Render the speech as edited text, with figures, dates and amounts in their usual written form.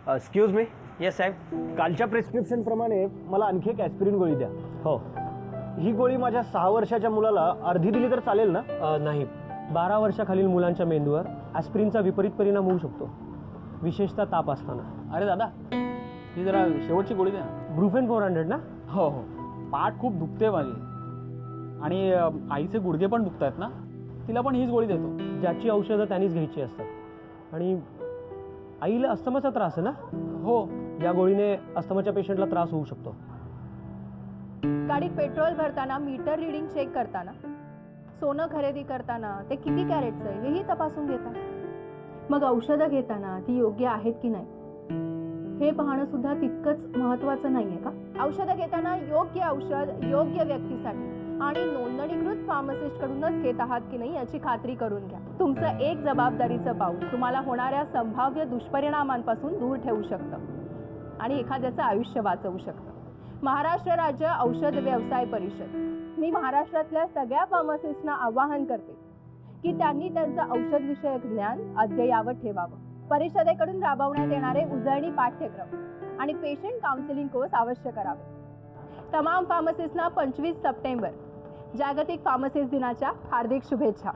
Excuse me. Yes साहेब. कालच्या prescription प्रमाणे मला आणखी एक ॲस्पिरिन गोळी द्या. हो. ही गोळी माझ्या 6 वर्षाच्या मुलाला अर्धी दिली तर चालेल ना? नाही, 12 वर्षाखालील मुलांच्या मेंदूवर ॲस्पिरिनचा विपरीत परिणाम होऊ शकतो, विशेषतः ताप असताना. अरे दादा, ही जरा शेवटची गोळी द्या. ब्रुफेन 400 ना? हो हो, पाठ खूप दुखते माझी आणि आईचे गुडघे पण दुखत आहेत ना, तिला पण हीच गोळी देतो. ज्याची औषधं त्यांनीच घ्यायची असतात. आणि आईला अस्थमाचा त्रास आहे ना? हो. या गोळीने अस्थमाच्या पेशंटला त्रास होऊ शकतो. गाडीत पेट्रोल भरताना मीटर रीडिंग चेक करताना, सोनं खरेदी करताना ते किती कॅरेटचं आहे हेही तपासून घेतात. मग औषधं घेताना ती योग्य आहेत की नाही हे पाहणं सुद्धा तितकंच महत्त्वाचं नाहीये का? औषधं घेताना योग्य औषध योग्य व्यक्तीसाठी आणि नोंदणीकृत फार्मासिस्ट कडूनच घेत आहात की नाही याची खात्री करून घ्या. तुमचं एक जबाबदारीचं पाऊल तुम्हाला होणाऱ्या संभाव्य दुष्परिणामांपासून दूर ठेवू शकतं आणि एखाद्याचं आयुष्य वाचवू शकतं. महाराष्ट्र राज्य औषध व्यवसाय परिषद. मी महाराष्ट्रातल्या सगळ्या फार्मासिस्टना आवाहन करते की त्यांनी त्यांचं औषध विषयक ज्ञान अद्ययावत ठेवावं. परिषदेकडून राबवण्यात येणारे उजळणी पाठ्यक्रम आणि पेशंट काउन्सिलिंग कोर्स अवश्य करावे. तमाम फार्मासिस्टना 25 सप्टेंबर जागतिक फार्मासिस्ट दिनाच्या हार्दिक शुभेच्छा.